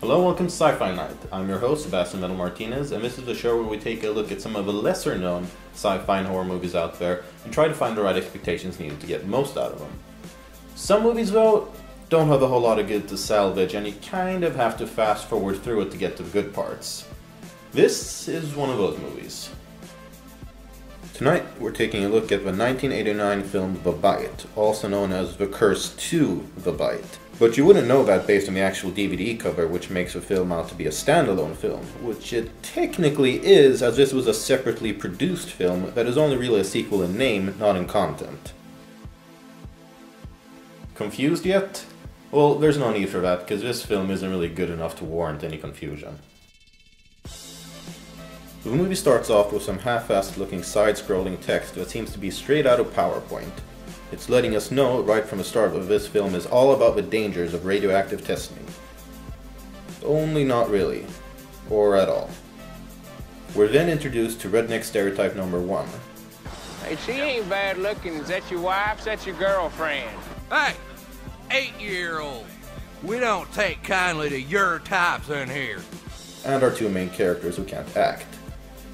Hello, welcome to Sci-Fi Night. I'm your host, Sebastian Metal Martinez, and this is the show where we take a look at some of the lesser-known sci-fi and horror movies out there and try to find the right expectations needed to get the most out of them. Some movies, though, don't have a whole lot of good to salvage, and you kind of have to fast-forward through it to get to the good parts. This is one of those movies. Tonight, we're taking a look at the 1989 film The Bite, also known as The Curse to The Bite. But you wouldn't know that based on the actual DVD cover, which makes the film out to be a standalone film, which it technically is, as this was a separately produced film that is only really a sequel in name, not in content. Confused yet? Well, there's no need for that, because this film isn't really good enough to warrant any confusion. The movie starts off with some half-assed looking side-scrolling text that seems to be straight out of PowerPoint. It's letting us know right from the start that this film is all about the dangers of radioactive testing. Only not really. Or at all. We're then introduced to redneck stereotype number 1. Hey, she ain't bad looking. Is that your wife? Is that your girlfriend? Hey, 8-year-old. We don't take kindly to your types in here. And our two main characters who can't act.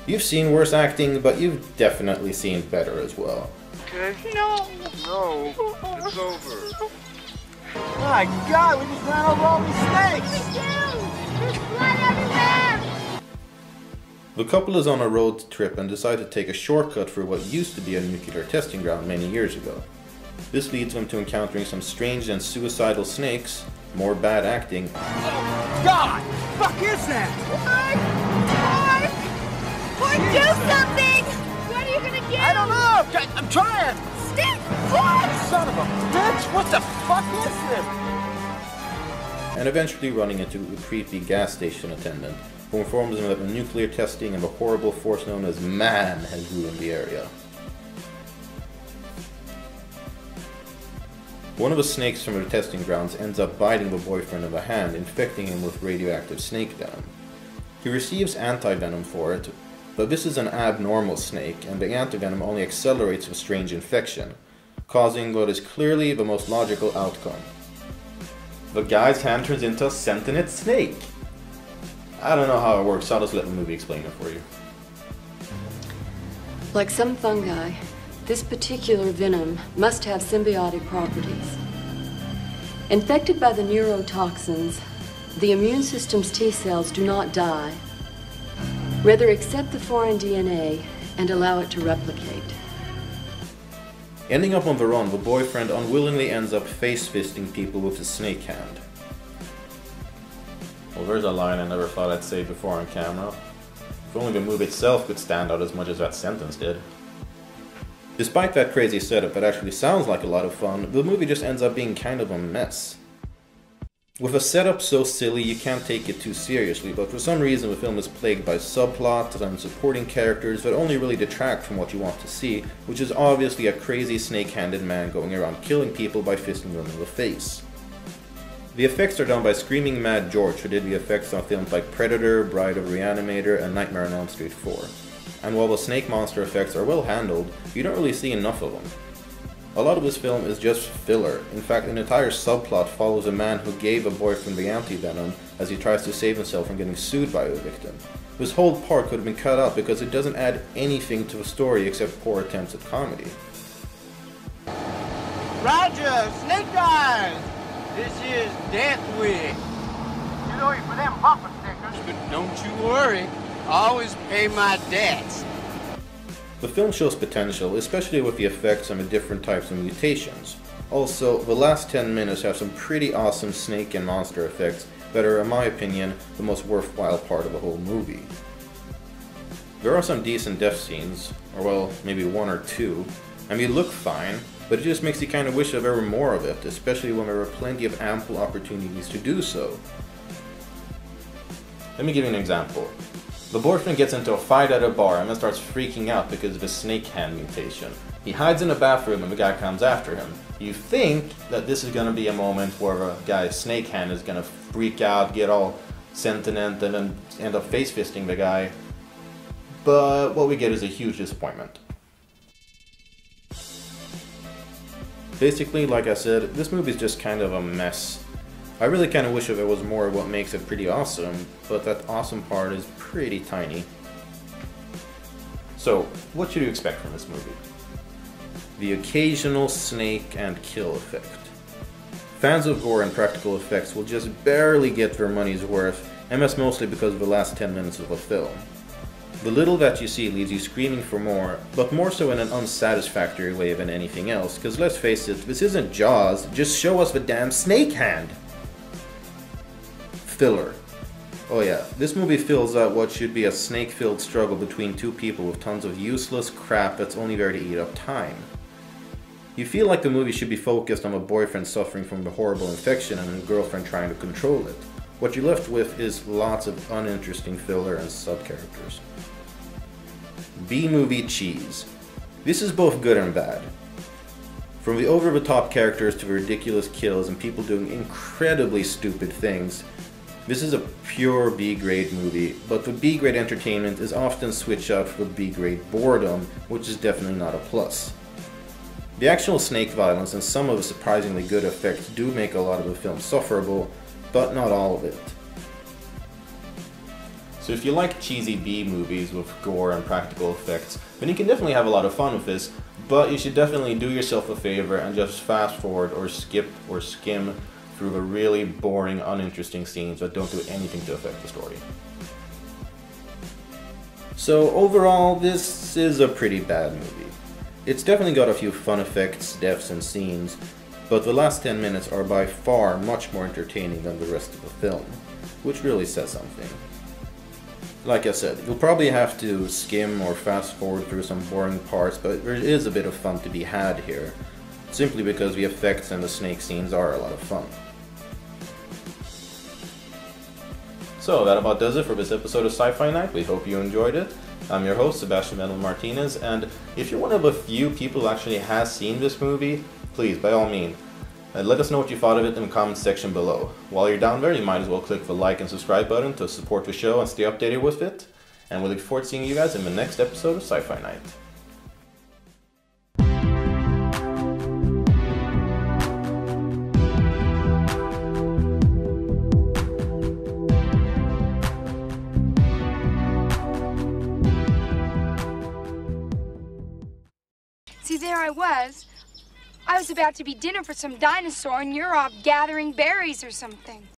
You've seen worse acting, but you've definitely seen better as well. Okay. No, it's over. My God, we just ran over all these snakes! There's blood everywhere! The couple is on a road trip and decide to take a shortcut for what used to be a nuclear testing ground many years ago. This leads them to encountering some strange and suicidal snakes, more bad acting. Oh, God! Fuck is that? Mark, do something! What are you gonna get? I don't know! I'm trying! Stick! What? Son of a bitch! What the fuck is this? And eventually running into a creepy gas station attendant, who informs them that the nuclear testing and the horrible force known as man has ruined the area. One of the snakes from the testing grounds ends up biting the boyfriend in the hand, infecting him with radioactive snake venom. He receives anti-venom for it, but this is an abnormal snake, and the antivenom only accelerates the strange infection, causing what is clearly the most logical outcome. The guy's hand turns into a sentient snake! I don't know how it works, I'll just let the movie explain it for you. Like some fungi, this particular venom must have symbiotic properties. Infected by the neurotoxins, the immune system's T cells do not die. Rather accept the foreign DNA and allow it to replicate. Ending up on the run, the boyfriend unwillingly ends up face-fisting people with his snake hand. Well, there's a line I never thought I'd say before on camera. If only the movie itself could stand out as much as that sentence did. Despite that crazy setup that actually sounds like a lot of fun, the movie just ends up being kind of a mess. With a setup so silly you can't take it too seriously, but for some reason the film is plagued by subplots and supporting characters that only really detract from what you want to see, which is obviously a crazy snake-handed man going around killing people by fisting them in the face. The effects are done by Screaming Mad George, who did the effects on films like Predator, Bride of Reanimator, and Nightmare on Elm Street 4. And while the snake monster effects are well handled, you don't really see enough of them. A lot of this film is just filler. In fact, an entire subplot follows a man who gave a boyfriend the anti-venom as he tries to save himself from getting sued by the victim. This whole part could have been cut out because it doesn't add anything to the story except poor attempts at comedy. Roger! Snake eyes! This is Death Wish. You know you for them bumper stickers. But don't you worry. I always pay my debts. The film shows potential, especially with the effects and the different types of mutations. Also, the last 10 minutes have some pretty awesome snake and monster effects that are, in my opinion, the most worthwhile part of the whole movie. There are some decent death scenes, or well, maybe one or two, and they look fine, but it just makes you kind of wish there were more of it, especially when there are plenty of ample opportunities to do so. Let me give you an example. The boyfriend gets into a fight at a bar and then starts freaking out because of his snake hand mutation. He hides in the bathroom and the guy comes after him. You think that this is going to be a moment where the guy's snake hand is going to freak out, get all sentient, and then end up face-fisting the guy. But what we get is a huge disappointment. Basically, like I said, this movie is just kind of a mess. I really kind of wish there was more of what makes it pretty awesome, but that awesome part is pretty tiny. So, what should you expect from this movie? The occasional snake and kill effect. Fans of gore and practical effects will just barely get their money's worth, and that's mostly because of the last 10 minutes of the film. The little that you see leaves you screaming for more, but more so in an unsatisfactory way than anything else, because let's face it, this isn't Jaws, just show us the damn snake hand! Filler. Oh yeah, this movie fills out what should be a snake-filled struggle between two people with tons of useless crap that's only there to eat up time. You feel like the movie should be focused on a boyfriend suffering from the horrible infection and a girlfriend trying to control it. What you're left with is lots of uninteresting filler and sub-characters. B-movie cheese. This is both good and bad. From the over-the-top characters to the ridiculous kills and people doing incredibly stupid things, this is a pure B-grade movie, but the B-grade entertainment is often switched out for B-grade boredom, which is definitely not a plus. The actual snake violence and some of the surprisingly good effects do make a lot of the film sufferable, but not all of it. So if you like cheesy B movies with gore and practical effects, then you can definitely have a lot of fun with this, but you should definitely do yourself a favor and just fast forward or skip or skim through the really boring, uninteresting scenes that don't do anything to affect the story. So overall, this is a pretty bad movie. It's definitely got a few fun effects, deaths, and scenes, but the last 10 minutes are by far much more entertaining than the rest of the film, which really says something. Like I said, you'll probably have to skim or fast forward through some boring parts, but there is a bit of fun to be had here, simply because the effects and the snake scenes are a lot of fun. So that about does it for this episode of Sci-Fi Night. We hope you enjoyed it. I'm your host, Sebastian Mendel Martinez, and if you're one of the few people who actually has seen this movie, please, by all means, let us know what you thought of it in the comments section below. While you're down there, you might as well click the like and subscribe button to support the show and stay updated with it. And we look forward to seeing you guys in the next episode of Sci-Fi Night. See, there I was. I was about to be dinner for some dinosaur, and you're off gathering berries or something.